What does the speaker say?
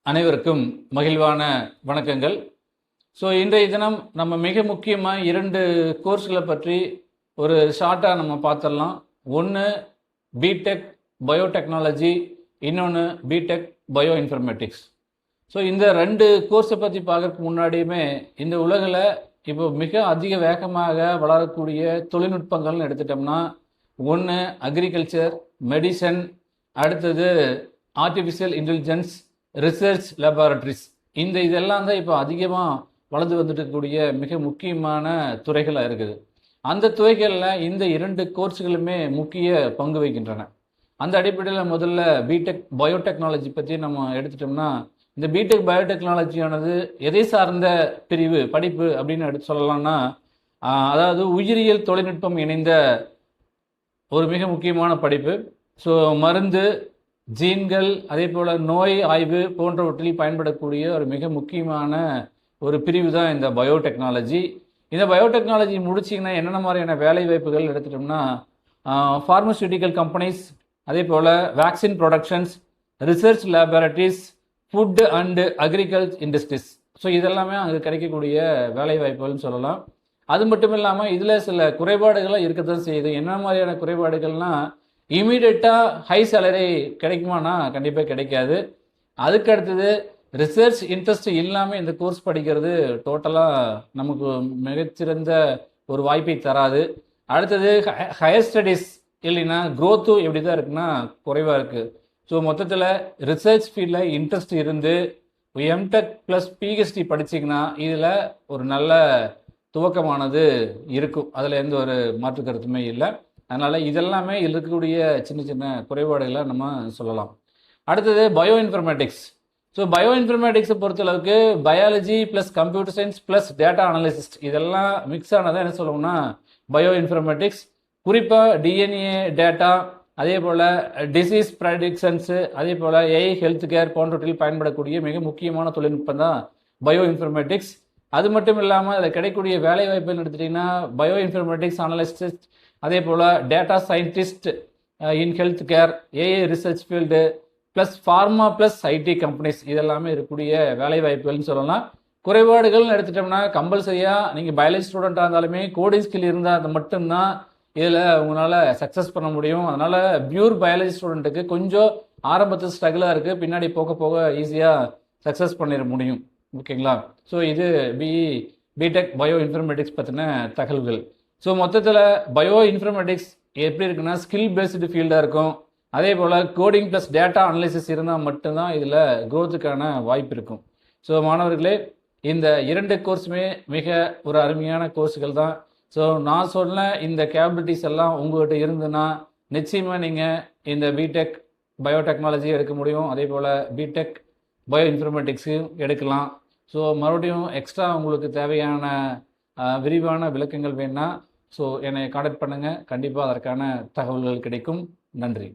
அனைவருக்கும் மகிழ்வான வணக்கங்கள். இன்றைய தினம் நம்ம மிக முக்கியமாக 2 கோர்ஸ்களை பற்றி ஒரு ஷார்ட்டாக நம்ம பார்த்துடலாம். ஒன்று பிடெக் பயோடெக்னாலஜி, இன்னொன்று பிடெக் பயோ இன்ஃபர்மேட்டிக்ஸ். இந்த 2 கோர்ஸை பற்றி பார்க்கறதுக்கு முன்னாடியுமே இந்த உலகில் இப்போ மிக அதிக வேகமாக வளரக்கூடிய தொழில்நுட்பங்கள்னு எடுத்துட்டோம்னா, ஒன்று அக்ரிகல்ச்சர், மெடிசன், அடுத்தது ஆர்டிஃபிஷியல் இன்டெலிஜென்ஸ், ரிசர்ச் லேபார்டரிஸ். இதெல்லாம் தான் இப்போ அதிகமாக வளர்ந்து வந்துட்டு இருக்கக்கூடிய மிக முக்கியமான துறைகளாக இருக்குது. அந்த துறைகளில் இந்த 2 கோர்ஸுகளுமே முக்கிய பங்கு வகிக்கின்றன. அந்த அடிப்படையில் முதல்ல பிடெக் பயோடெக்னாலஜி பற்றி நம்ம எடுத்துட்டோம்னா, இந்த பிடெக் பயோடெக்னாலஜியானது எதை சார்ந்த பிரிவு படிப்பு அப்படின்னு எடுத்து சொல்லலாம்னா, அதாவது உயிரியல் தொழில்நுட்பம் இணைந்த ஒரு மிக முக்கியமான படிப்பு. மருந்து, ஜீன்கள், அதே போல் நோய் ஆய்வு போன்றவற்றில் பயன்படக்கூடிய ஒரு மிக முக்கியமான ஒரு பிரிவு தான் இந்த பயோடெக்னாலஜி. இந்த பயோடெக்னாலஜி முடிச்சிங்கன்னா என்னென்ன மாதிரியான வேலை வாய்ப்புகள் எடுத்துட்டோம்னா, ஃபார்மசூட்டிக்கல் கம்பெனிஸ், அதே போல் vaccine productions, research laboratories, food and agriculture industries. இதெல்லாமே அங்கே கிடைக்கக்கூடிய வேலை வாய்ப்புகள்னு சொல்லலாம். அது மட்டும் இல்லாமல் இதில் சில குறைபாடுகள்லாம் இருக்கத்தான் செய்யுது. என்ன மாதிரியான குறைபாடுகள்னால், இமீடியட்டாக ஹை சேலரி கிடைக்குமானா கண்டிப்பாக கிடைக்காது. அதுக்கு அடுத்தது ரிசர்ச் இன்ட்ரெஸ்ட் இல்லாமல் இந்த கோர்ஸ் படிக்கிறது டோட்டலாக நமக்கு மிகச்சிறந்த ஒரு வாய்ப்பை தராது. அடுத்தது ஹையர் ஸ்டடீஸ் இல்லைன்னா க்ரோத்தும் எப்படி தான் இருக்குன்னா குறைவாக இருக்குது. மொத்தத்தில் ரிசர்ச் ஃபீல்டில் இன்ட்ரெஸ்ட் இருந்து எம்டெக் ப்ளஸ் பிஹெச்டி படிச்சிங்கன்னா இதில் ஒரு நல்ல துவக்கமானது இருக்கும். அதில் எந்த ஒரு மாற்று கருத்துமே இல்லை. அதனால் இதெல்லாமே இருக்கக்கூடிய சின்ன சின்ன குறைபாடுகளை நம்ம சொல்லலாம். அடுத்தது பயோ இன்ஃபர்மேட்டிக்ஸ். பயோ இன்ஃபர்மேட்டிக்ஸை பொறுத்தளவுக்கு biology plus computer science plus data analyst இதெல்லாம் மிக்ஸ் ஆனதான் என்ன சொல்லுவோம்னா பயோ இன்ஃபர்மேட்டிக்ஸ். குறிப்பாக டிஎன்ஏ டேட்டா, அதே போல் டிசீஸ் ப்ரெடிக்ஷன்ஸு, அதே போல் ஏஐ ஹெல்த் கேர் போன்றவற்றில் பயன்படக்கூடிய மிக முக்கியமான தொழில்நுட்பம் தான் பயோ இன்ஃபர்மேட்டிக்ஸ். அது மட்டும் இல்லாமல் அதில் கிடைக்கக்கூடிய வேலை வாய்ப்புன்னு எடுத்துட்டிங்கன்னா பயோ இன்ஃபர்மேட்டிக்ஸ் அனலிஸ்ட், அதே போல் data scientist in health care, AI research field plus pharma plus IT companies இதெல்லாமே இருக்கக்கூடிய வேலை வாய்ப்புகள்னு சொல்லலாம். குறைபாடுகள்னு எடுத்துட்டோம்னா கம்பல்சரியாக நீங்கள் பயாலஜி ஸ்டூடெண்ட்டாக இருந்தாலுமே கோடிங் ஸ்கில் இருந்தால் அது மட்டும்தான் இதில் உங்களால் சக்ஸஸ் பண்ண முடியும். அதனால் பியூர் பயாலஜி ஸ்டூடெண்ட்டுக்கு கொஞ்சம் ஆரம்பத்தில் ஸ்ட்ரகிளாக இருக்குது, பின்னாடி போக போக ஈஸியாக சக்ஸஸ் பண்ணிட முடியும். ஓகேங்களா? இது பிடெக் பயோ இன்ஃபர்மேட்டிக்ஸ் பற்றின தகவல்கள். மொத்தத்தில் பயோ இன்ஃபர்மேட்டிக்ஸ் எப்படி இருக்குன்னா ஸ்கில் பேஸ்டு ஃபீல்டாக இருக்கும். அதே போல் கோடிங் ப்ளஸ் டேட்டா அனலிசிஸ் இருந்தால் மட்டும்தான் இதில் க்ரோத்துக்கான வாய்ப்பு இருக்கும். மாணவர்களே, இந்த 2 கோர்ஸுமே மிக ஒரு அருமையான கோர்ஸுகள் தான். நான் சொன்ன இந்த கேபபிலிட்டிஸ் எல்லாம் உங்கள்கிட்ட இருந்துன்னா நிச்சயமாக நீங்கள் இந்த பிடெக் பயோடெக்னாலஜி எடுக்க முடியும். அதே போல் பிடெக் பயோ இன்ஃபர்மேட்டிக்ஸையும் எடுக்கலாம். மறுபடியும் எக்ஸ்ட்ரா உங்களுக்கு தேவையான விரிவான விளக்கங்கள் வேணுன்னா என்னை கான்டாக்ட் பண்ணுங்கள். கண்டிப்பாக அதற்கான தகவல்கள் கிடைக்கும். நன்றி.